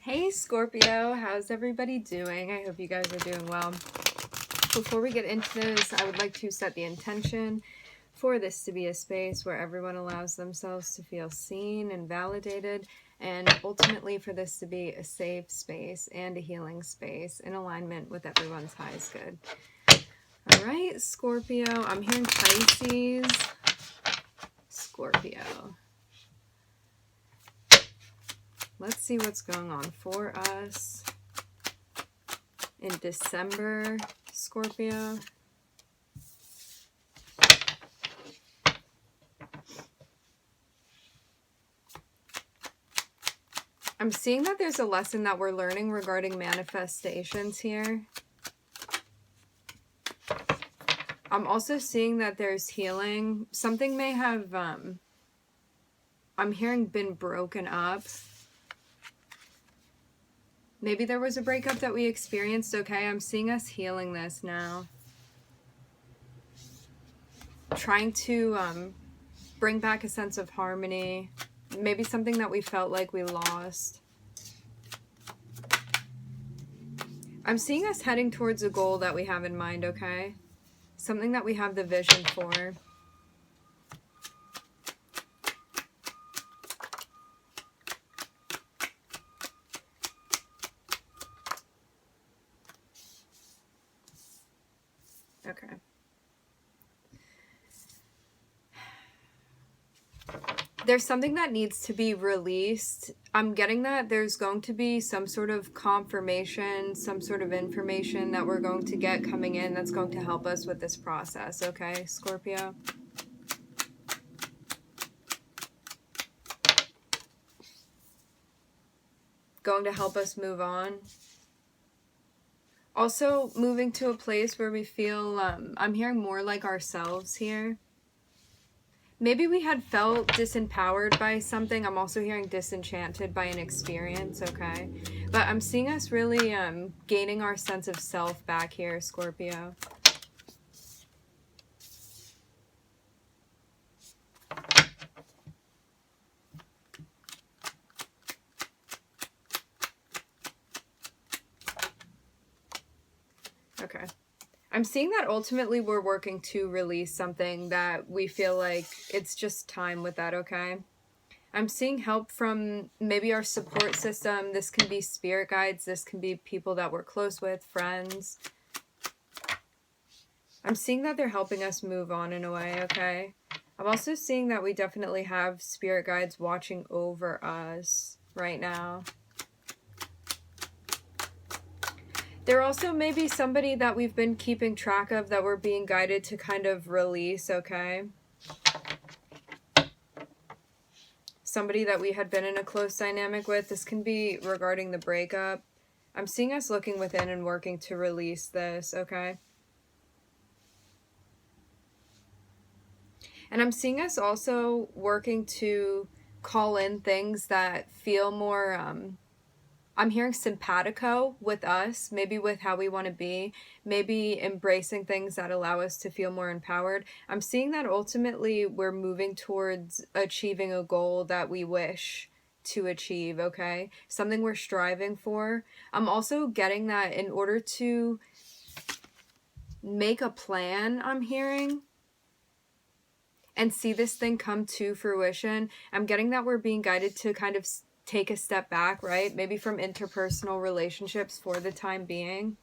Hey Scorpio, how's everybody doing? I hope you guys are doing well. Before we get into this, I would like to set the intention for this to be a space where everyone allows themselves to feel seen and validated, and ultimately for this to be a safe space and a healing space in alignment with everyone's highest good. All right, Scorpio, I'm hearing Pisces, Scorpio. Let's see what's going on for us in December, Scorpio. I'm seeing that there's a lesson that we're learning regarding manifestations here. I'm also seeing that there's healing. Something may have, I'm hearing, been broken up. Maybe there was a breakup that we experienced, okay? I'm seeing us healing this now. Trying to bring back a sense of harmony. Maybe something that we felt like we lost. I'm seeing us heading towards a goal that we have in mind, okay? Something that we have the vision for. Okay. There's something that needs to be released. I'm getting that there's going to be some sort of confirmation, some sort of information that we're going to get coming in that's going to help us with this process, okay, Scorpio? Going to help us move on. Also, moving to a place where we feel, I'm hearing more like ourselves here. Maybe we had felt disempowered by something. I'm also hearing disenchanted by an experience, okay? But I'm seeing us really gaining our sense of self back here, Scorpio. Okay. I'm seeing that ultimately we're working to release something that we feel like it's just time with that, okay? I'm seeing help from maybe our support system. This can be spirit guides. This can be people that we're close with, friends. I'm seeing that they're helping us move on in a way, okay? I'm also seeing that we definitely have spirit guides watching over us right now. There also may be somebody that we've been keeping track of that we're being guided to kind of release, okay? Somebody that we had been in a close dynamic with. This can be regarding the breakup. I'm seeing us looking within and working to release this, okay? And I'm seeing us also working to call in things that feel more, I'm hearing simpatico with us, maybe with how we want to be, maybe embracing things that allow us to feel more empowered. I'm seeing that ultimately we're moving towards achieving a goal that we wish to achieve, okay? Something we're striving for. I'm also getting that in order to make a plan, I'm hearing, and see this thing come to fruition, I'm getting that we're being guided to kind of take a step back, right? Maybe from interpersonal relationships for the time being,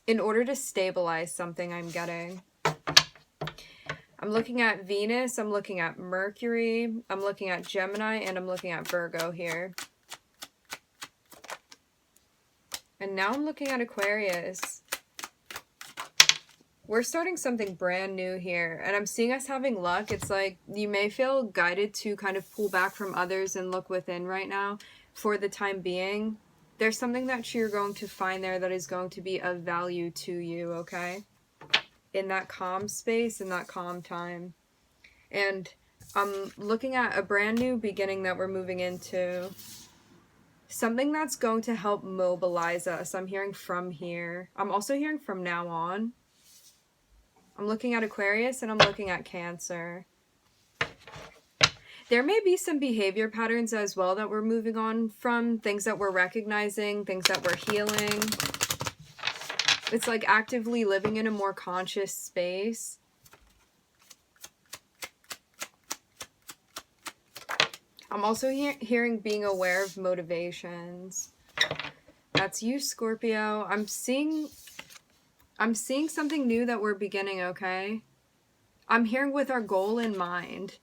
in order to stabilize something. I'm getting. I'm looking at Venus, I'm looking at Mercury, I'm looking at Gemini, and I'm looking at Virgo here. And now I'm looking at Aquarius. We're starting something brand new here, and I'm seeing us having luck. It's like you may feel guided to kind of pull back from others and look within right now for the time being. There's something that you're going to find there that is going to be of value to you, okay? In that calm space, in that calm time. And I'm looking at a brand new beginning that we're moving into. Something that's going to help mobilize us. I'm hearing from here. I'm also hearing from now on. I'm looking at Aquarius and I'm looking at Cancer. There may be some behavior patterns as well that we're moving on from, things that we're recognizing, things that we're healing. It's like actively living in a more conscious space. I'm also hearing being aware of motivations. That's you, Scorpio. I'm seeing something new that we're beginning, okay? I'm hearing with our goal in mind.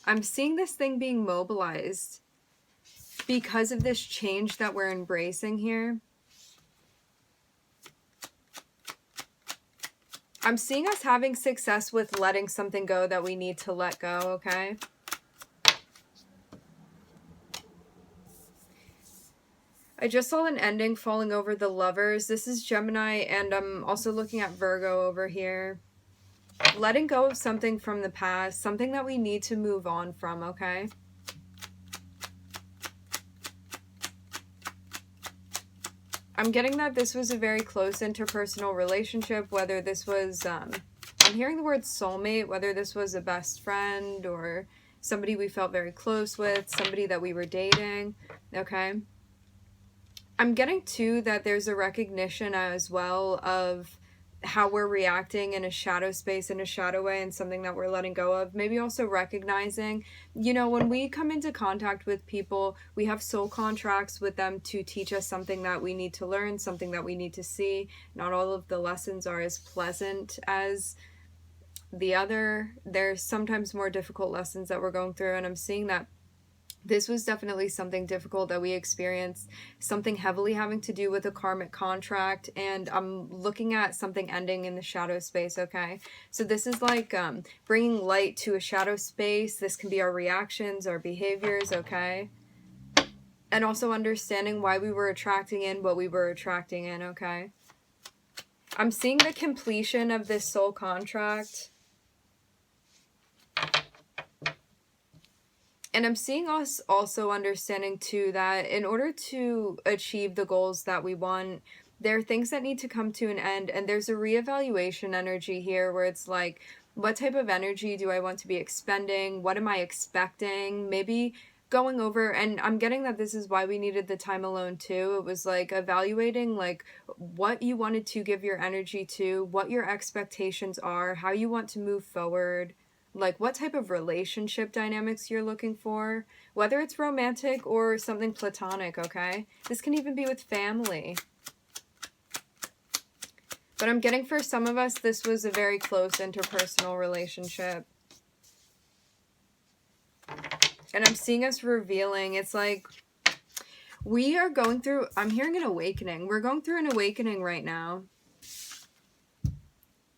I'm seeing this thing being mobilized because of this change that we're embracing here. I'm seeing us having success with letting something go that we need to let go, okay? I just saw an ending falling over the Lovers. This is Gemini, and I'm also looking at Virgo over here. Letting go of something from the past, something that we need to move on from, okay? I'm getting that this was a very close interpersonal relationship, whether this was, I'm hearing the word soulmate, whether this was a best friend or somebody we felt very close with, somebody that we were dating, okay? I'm getting too that there's a recognition as well of how we're reacting in a shadow space, in a shadow way, and something that we're letting go of. Maybe also recognizing, you know, when we come into contact with people, we have soul contracts with them to teach us something that we need to learn, something that we need to see. Not all of the lessons are as pleasant as the other. There's sometimes more difficult lessons that we're going through, and I'm seeing that this was definitely something difficult that we experienced, something heavily having to do with a karmic contract, and I'm looking at something ending in the shadow space, okay? So this is like bringing light to a shadow space. This can be our reactions, our behaviors, okay? And also understanding why we were attracting in what we were attracting in, okay? I'm seeing the completion of this soul contract. And I'm seeing us also understanding too that in order to achieve the goals that we want, there are things that need to come to an end, and there's a reevaluation energy here where it's like, what type of energy do I want to be expending? What am I expecting? Maybe going over, and I'm getting that this is why we needed the time alone too. It was like evaluating like what you wanted to give your energy to, what your expectations are, how you want to move forward, like what type of relationship dynamics you're looking for, whether it's romantic or something platonic, okay? This can even be with family. But I'm getting for some of us, this was a very close interpersonal relationship. And I'm seeing us revealing, it's like we are going through, I'm hearing an awakening. We're going through an awakening right now.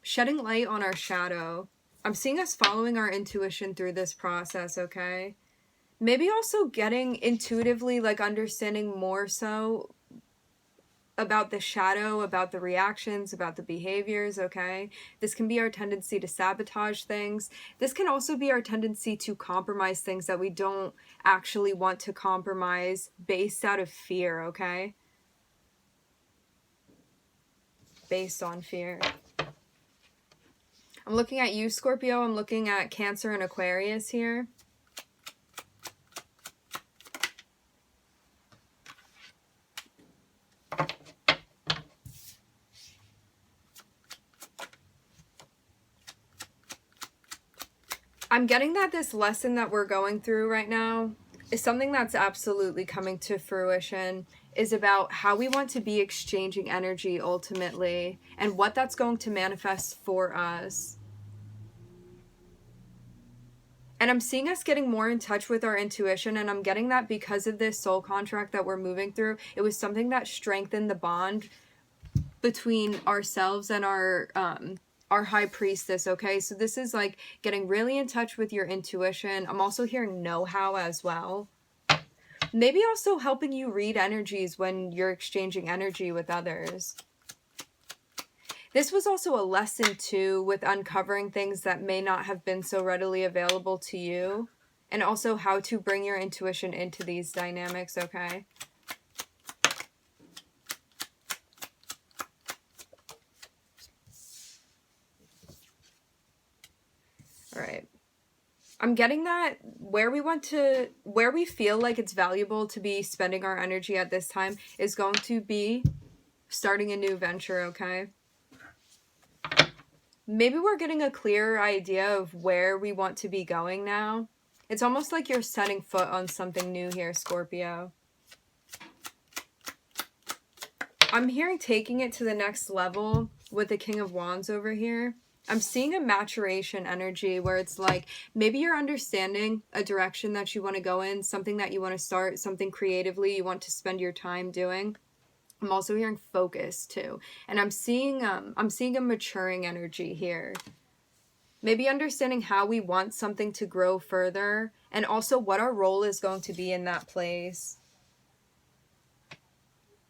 Shedding light on our shadow. I'm seeing us following our intuition through this process, okay? Maybe also getting intuitively, like understanding more so about the shadow, about the reactions, about the behaviors, okay? This can be our tendency to sabotage things. This can also be our tendency to compromise things that we don't actually want to compromise based out of fear, okay? Based on fear. I'm looking at you, Scorpio. I'm looking at Cancer and Aquarius here. I'm getting that this lesson that we're going through right now is something that's absolutely coming to fruition, is about how we want to be exchanging energy ultimately and what that's going to manifest for us. And I'm seeing us getting more in touch with our intuition, and I'm getting that because of this soul contract that we're moving through. It was something that strengthened the bond between ourselves and our high priestess, okay? So this is like getting really in touch with your intuition. I'm also hearing know-how as well. Maybe also helping you read energies when you're exchanging energy with others. This was also a lesson too with uncovering things that may not have been so readily available to you, and also how to bring your intuition into these dynamics, okay? All right. I'm getting that where we feel like it's valuable to be spending our energy at this time is going to be starting a new venture, okay? Maybe we're getting a clearer idea of where we want to be going now. It's almost like you're setting foot on something new here, Scorpio. I'm hearing taking it to the next level with the King of Wands over here. I'm seeing a maturation energy where it's like maybe you're understanding a direction that you want to go in, something that you want to start, something creatively you want to spend your time doing. I'm also hearing focus too. And I'm seeing a maturing energy here. Maybe understanding how we want something to grow further and also what our role is going to be in that place.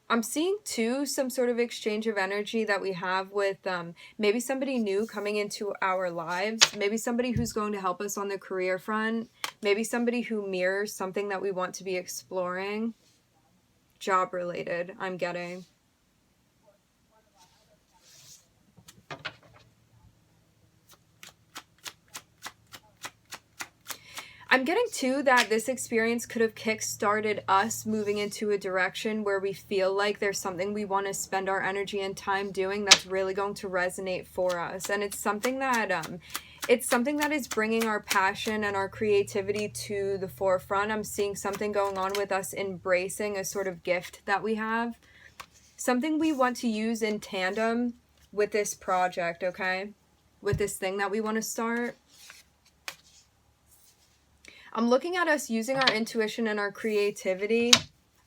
I'm seeing too some sort of exchange of energy that we have with maybe somebody new coming into our lives, maybe somebody who's going to help us on the career front, maybe somebody who mirrors something that we want to be exploring. Job related, I'm getting. I'm getting too that this experience could have kick-started us moving into a direction where we feel like there's something we want to spend our energy and time doing that's really going to resonate for us. And it's something that is bringing our passion and our creativity to the forefront. I'm seeing something going on with us embracing a sort of gift that we have. Something we want to use in tandem with this project, okay? With this thing that we want to start. I'm looking at us using our intuition and our creativity.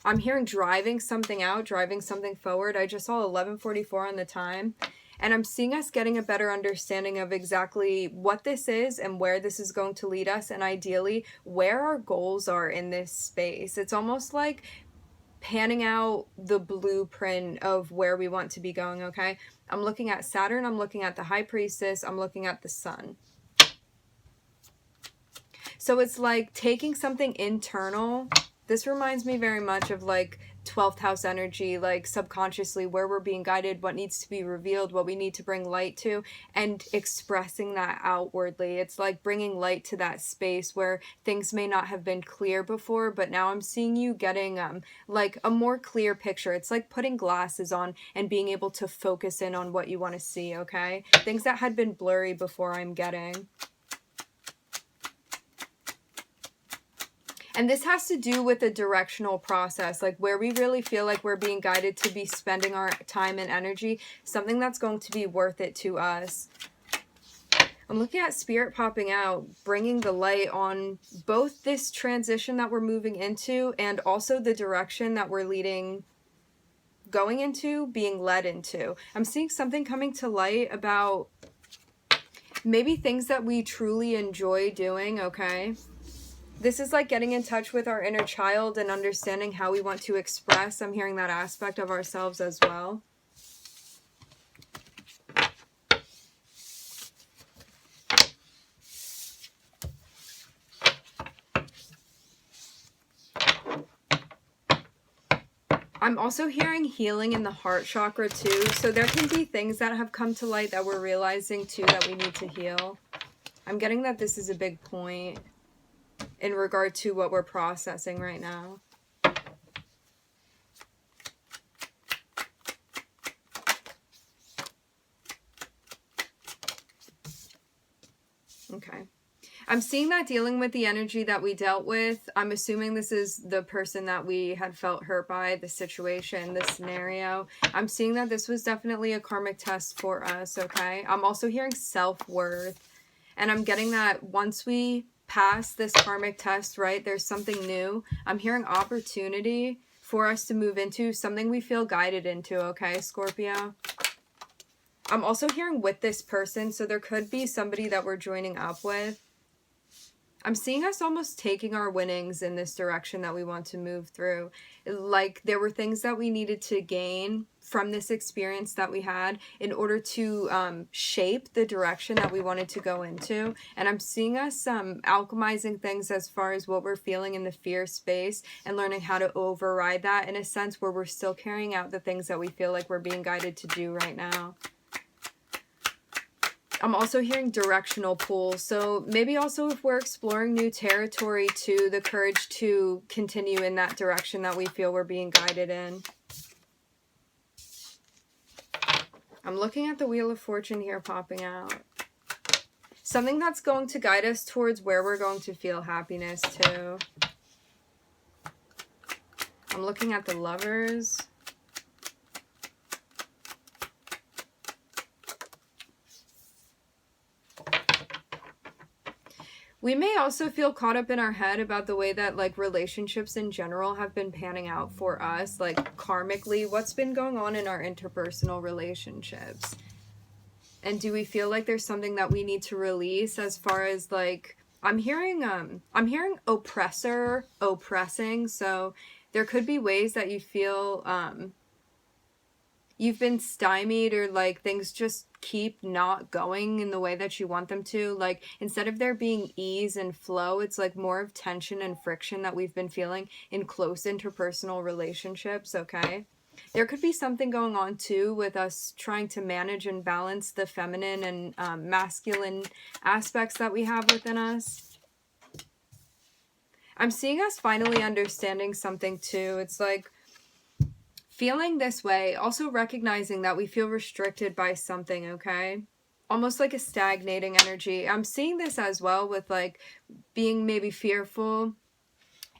I'm hearing driving something out, driving something forward. I just saw 11:44 on the time. And I'm seeing us getting a better understanding of exactly what this is and where this is going to lead us. And ideally, where our goals are in this space. It's almost like panning out the blueprint of where we want to be going, okay? I'm looking at Saturn. I'm looking at the High Priestess. I'm looking at the Sun. So it's like taking something internal. This reminds me very much of like 12th house energy, like subconsciously where we're being guided, what needs to be revealed, what we need to bring light to, and expressing that outwardly. It's like bringing light to that space where things may not have been clear before, but now I'm seeing you getting like a more clear picture. It's like putting glasses on and being able to focus in on what you want to see, okay? Things that had been blurry before I'm getting. And this has to do with a directional process, like where we really feel like we're being guided to be spending our time and energy, something that's going to be worth it to us. I'm looking at Spirit popping out, bringing the light on both this transition that we're moving into and also the direction that we're going into, being led into. I'm seeing something coming to light about maybe things that we truly enjoy doing, okay? This is like getting in touch with our inner child and understanding how we want to express. I'm hearing that aspect of ourselves as well. I'm also hearing healing in the heart chakra too. So there can be things that have come to light that we're realizing too that we need to heal. I'm getting that this is a big point in regard to what we're processing right now. Okay. I'm seeing that dealing with the energy that we dealt with, I'm assuming this is the person that we had felt hurt by, the situation, the scenario. I'm seeing that this was definitely a karmic test for us, okay? I'm also hearing self-worth. And I'm getting that once we pass this karmic test, right, there's something new. I'm hearing opportunity for us to move into, something we feel guided into, okay, Scorpio? I'm also hearing with this person, so there could be somebody that we're joining up with. I'm seeing us almost taking our winnings in this direction that we want to move through. Like there were things that we needed to gain from this experience that we had in order to shape the direction that we wanted to go into. And I'm seeing us alchemizing things as far as what we're feeling in the fear space and learning how to override that in a sense where we're still carrying out the things that we feel like we're being guided to do right now. I'm also hearing directional pull. So maybe also if we're exploring new territory too, the courage to continue in that direction that we feel we're being guided in. I'm looking at the Wheel of Fortune here popping out. Something that's going to guide us towards where we're going to feel happiness too. I'm looking at the Lovers. We may also feel caught up in our head about the way that like relationships in general have been panning out for us, like karmically, what's been going on in our interpersonal relationships. And do we feel like there's something that we need to release as far as like, I'm hearing oppressor, oppressing. So there could be ways that you feel you've been stymied, or like things just keep not going in the way that you want them to. Like instead of there being ease and flow, it's like more of tension and friction that we've been feeling in close interpersonal relationships. Okay, there could be something going on too with us trying to manage and balance the feminine and masculine aspects that we have within us. I'm seeing us finally understanding something too. It's like feeling this way, also recognizing that we feel restricted by something, okay? Almost like a stagnating energy. I'm seeing this as well with like being maybe fearful,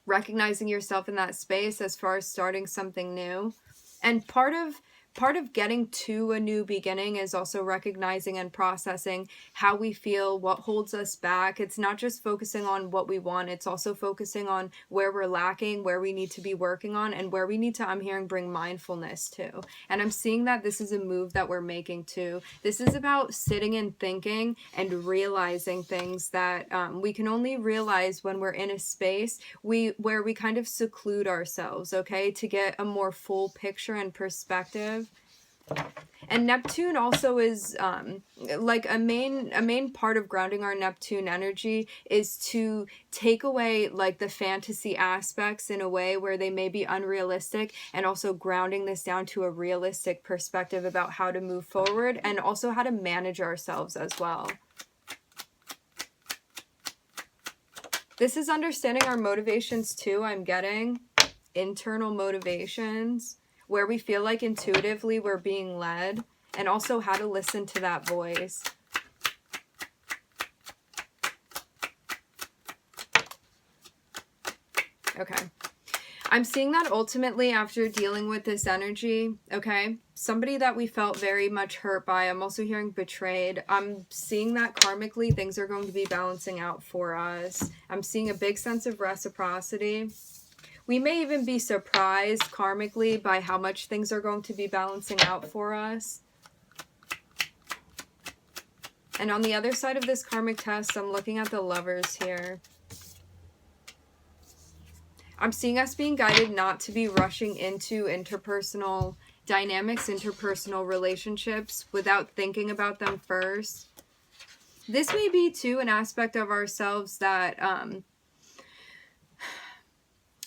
recognizing yourself in that space as far as starting something new. And part of getting to a new beginning is also recognizing and processing how we feel, what holds us back. It's not just focusing on what we want, it's also focusing on where we're lacking, where we need to be working on, and where we need to, I'm hearing, bring mindfulness to. And I'm seeing that this is a move that we're making too. This is about sitting and thinking and realizing things that we can only realize when we're in a space where we kind of seclude ourselves, okay, to get a more full picture and perspective. And Neptune also is like a main part of grounding our Neptune energy is to take away like the fantasy aspects in a way where they may be unrealistic, and also grounding this down to a realistic perspective about how to move forward and also how to manage ourselves as well. This is understanding our motivations too. I'm getting internal motivations, where we feel like intuitively we're being led, and also how to listen to that voice. Okay. I'm seeing that ultimately after dealing with this energy, okay, somebody that we felt very much hurt by, I'm also hearing betrayed. I'm seeing that karmically things are going to be balancing out for us. I'm seeing a big sense of reciprocity. We may even be surprised karmically by how much things are going to be balancing out for us. And on the other side of this karmic test, I'm looking at the Lovers here. I'm seeing us being guided not to be rushing into interpersonal dynamics, interpersonal relationships without thinking about them first. This may be too an aspect of ourselves that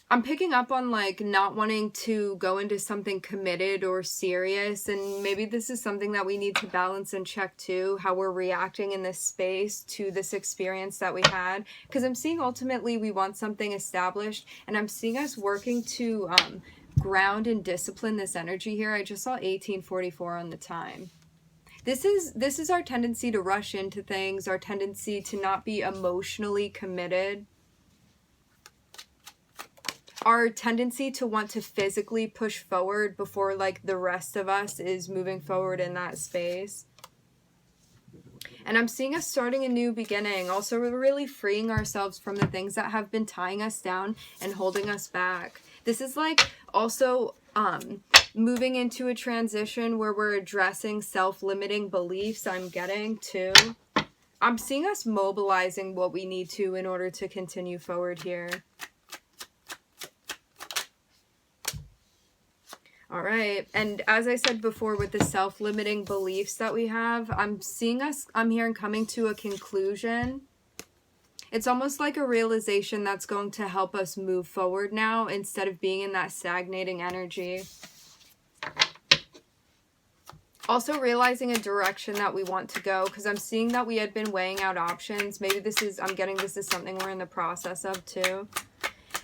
I'm picking up on, like not wanting to go into something committed or serious, and maybe this is something that we need to balance and check too, how we're reacting in this space to this experience that we had, because I'm seeing ultimately we want something established, and I'm seeing us working to ground and discipline this energy here. I just saw 1844 on the time. This is our tendency to rush into things, our tendency to not be emotionally committed, our tendency to want to physically push forward before like the rest of us is moving forward in that space. And I'm seeing us starting a new beginning, also really freeing ourselves from the things that have been tying us down and holding us back. This is like also moving into a transition where we're addressing self-limiting beliefs. I'm getting too. I'm seeing us mobilizing what we need to in order to continue forward here. All right. And as I said before, with the self-limiting beliefs that we have, I'm hearing coming to a conclusion. It's almost like a realization that's going to help us move forward now instead of being in that stagnating energy. Also realizing a direction that we want to go, because I'm seeing that we had been weighing out options. Maybe I'm getting this is something we're in the process of too.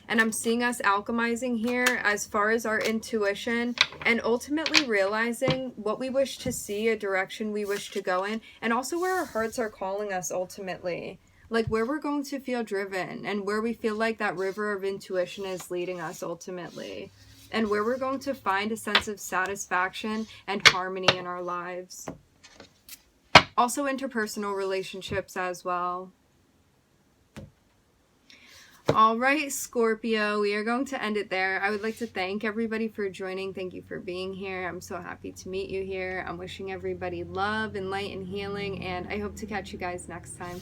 And I'm seeing us alchemizing here as far as our intuition and ultimately realizing what we wish to see, a direction we wish to go in, and also where our hearts are calling us ultimately. Like where we're going to feel driven and where we feel like that river of intuition is leading us ultimately. And where we're going to find a sense of satisfaction and harmony in our lives. Also interpersonal relationships as well. All right, Scorpio, we are going to end it there. I would like to thank everybody for joining. Thank you for being here. I'm so happy to meet you here. I'm wishing everybody love and light and healing, and I hope to catch you guys next time.